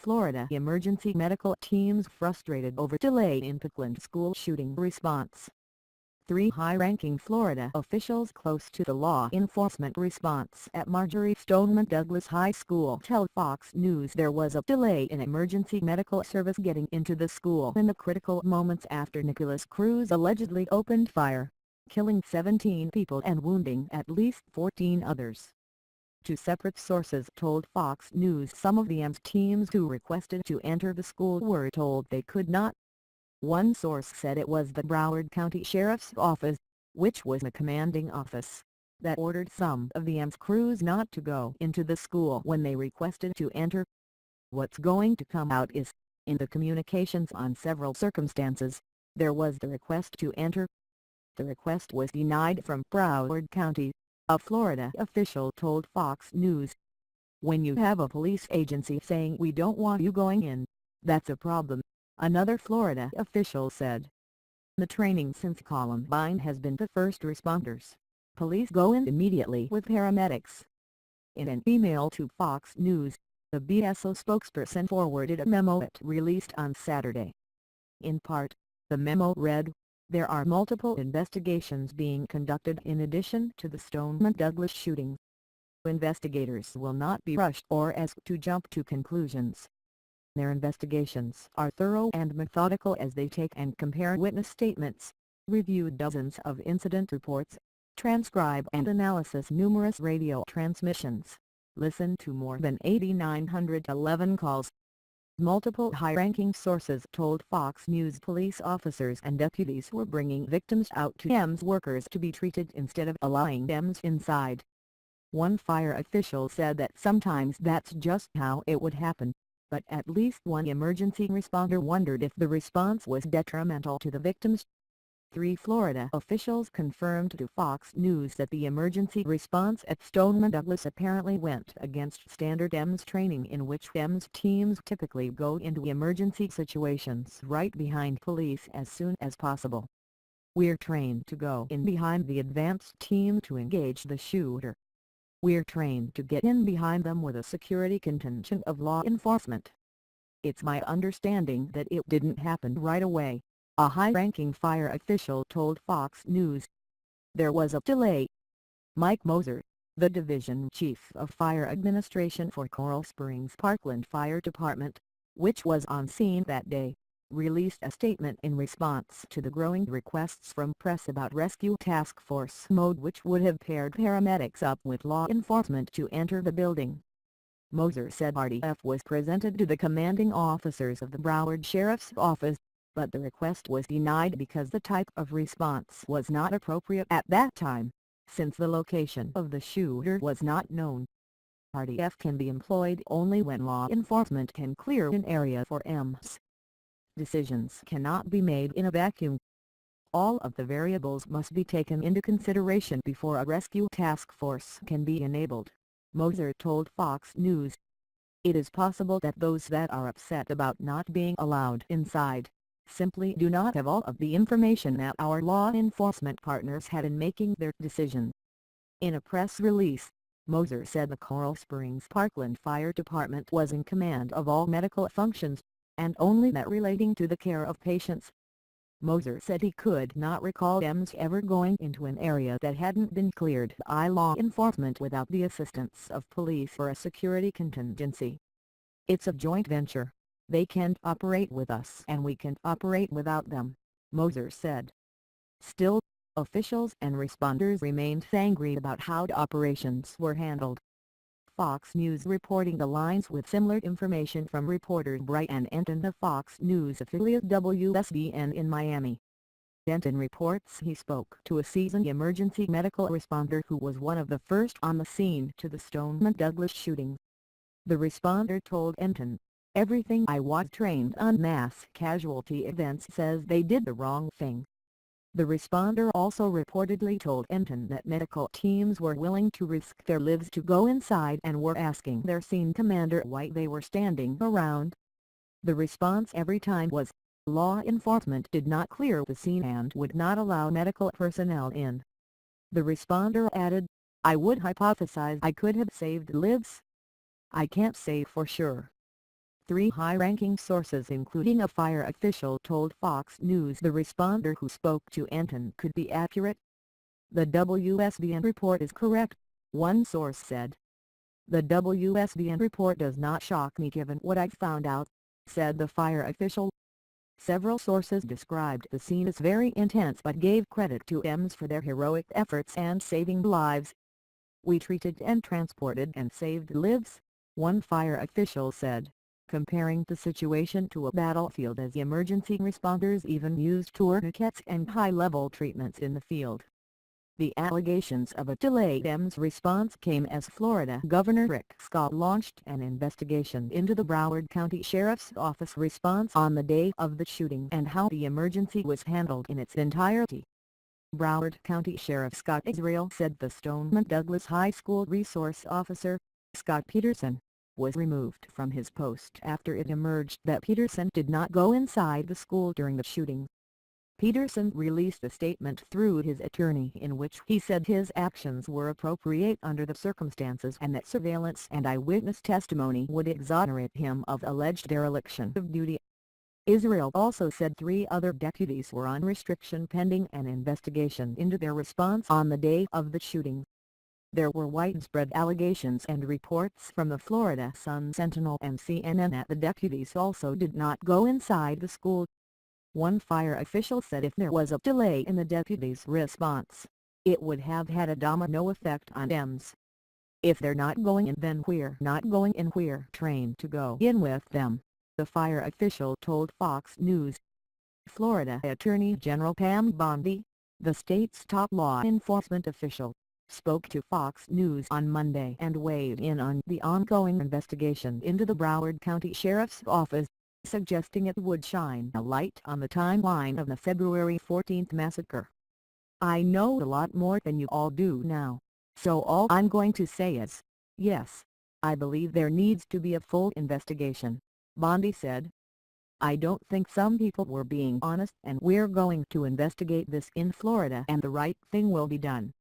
Florida emergency medical teams frustrated over delay in Parkland school shooting response. 3 high-ranking Florida officials close to the law enforcement response at Marjory Stoneman Douglas High School tell Fox News there was a delay in emergency medical service getting into the school in the critical moments after Nicholas Cruz allegedly opened fire, killing 17 people and wounding at least 14 others. 2 separate sources told Fox News some of the EMS teams who requested to enter the school were told they could not. One source said it was the Broward County Sheriff's Office, which was the commanding office, that ordered some of the EMS crews not to go into the school when they requested to enter. What's going to come out is, in the communications on several circumstances, there was the request to enter. The request was denied from Broward County, a Florida official told Fox News. When you have a police agency saying we don't want you going in, that's a problem, another Florida official said. The training since Columbine has been the first responders. Police go in immediately with paramedics. In an email to Fox News, the BSO spokesperson forwarded a memo it released on Saturday. In part, the memo read, "There are multiple investigations being conducted in addition to the Stoneman Douglas shooting. Investigators will not be rushed or asked to jump to conclusions. Their investigations are thorough and methodical as they take and compare witness statements, review dozens of incident reports, transcribe and analysis numerous radio transmissions, listen to more than 8,911 calls." Multiple high-ranking sources told Fox News police officers and deputies were bringing victims out to EMS workers to be treated instead of allowing EMS inside. One fire official said that sometimes that's just how it would happen, but at least one emergency responder wondered if the response was detrimental to the victims. 3 Florida officials confirmed to Fox News that the emergency response at Stoneman Douglas apparently went against standard EMS training, in which EMS teams typically go into emergency situations right behind police as soon as possible. "We're trained to go in behind the advanced team to engage the shooter. We're trained to get in behind them with a security contingent of law enforcement. It's my understanding that it didn't happen right away," a high-ranking fire official told Fox News. "There was a delay." Mike Moser, the division chief of fire administration for Coral Springs Parkland Fire Department, which was on scene that day, released a statement in response to the growing requests from press about rescue task force mode, which would have paired paramedics up with law enforcement to enter the building. Moser said RDF was presented to the commanding officers of the Broward Sheriff's Office, but the request was denied because the type of response was not appropriate at that time, since the location of the shooter was not known. RDF can be employed only when law enforcement can clear an area for EMS. Decisions cannot be made in a vacuum. All of the variables must be taken into consideration before a rescue task force can be enabled, Moser told Fox News. "It is possible that those that are upset about not being allowed inside simply do not have all of the information that our law enforcement partners had in making their decision." In a press release, Moser said the Coral Springs Parkland Fire Department was in command of all medical functions, and only that relating to the care of patients. Moser said he could not recall EMS ever going into an area that hadn't been cleared by law enforcement without the assistance of police or a security contingency. "It's a joint venture. They can't operate with us and we can't operate without them," Moser said. Still, officials and responders remained angry about how the operations were handled. Fox News reporting the lines with similar information from reporters Bright and Enton of Fox News affiliate WSBN in Miami. Enton reports he spoke to a seasoned emergency medical responder who was one of the first on the scene to the Stoneman Douglas shooting. The responder told Enton, "Everything I was trained on mass casualty events says they did the wrong thing." The responder also reportedly told Enton that medical teams were willing to risk their lives to go inside and were asking their scene commander why they were standing around. The response every time was, "Law enforcement did not clear the scene and would not allow medical personnel in." The responder added, "I would hypothesize I could have saved lives. I can't say for sure." Three high-ranking sources including a fire official told Fox News the responder who spoke to Anton could be accurate. "The WSBN report is correct," one source said. "The WSBN report does not shock me given what I've found out," said the fire official. Several sources described the scene as very intense but gave credit to EMS for their heroic efforts and saving lives. "We treated and transported and saved lives," one fire official said, comparing the situation to a battlefield as emergency responders even used tourniquets and high-level treatments in the field. The allegations of a delayed EMS response came as Florida Governor Rick Scott launched an investigation into the Broward County Sheriff's Office response on the day of the shooting and how the emergency was handled in its entirety. Broward County Sheriff Scott Israel said the Stoneman Douglas High School resource officer, Scott Peterson, was removed from his post after it emerged that Peterson did not go inside the school during the shooting. Peterson released a statement through his attorney in which he said his actions were appropriate under the circumstances and that surveillance and eyewitness testimony would exonerate him of alleged dereliction of duty. Israel also said 3 other deputies were on restriction pending an investigation into their response on the day of the shooting. There were widespread allegations and reports from the Florida Sun-Sentinel and CNN that the deputies also did not go inside the school. One fire official said if there was a delay in the deputies' response, it would have had a domino effect on EMS. "If they're not going in, then we're not going in, we're trained to go in with them," the fire official told Fox News. Florida Attorney General Pam Bondi, the state's top law enforcement official, spoke to Fox News on Monday and weighed in on the ongoing investigation into the Broward County Sheriff's Office, suggesting it would shine a light on the timeline of the February 14 massacre. "I know a lot more than you all do now, so all I'm going to say is, yes, I believe there needs to be a full investigation," Bondi said. "I don't think some people were being honest and we're going to investigate this in Florida and the right thing will be done."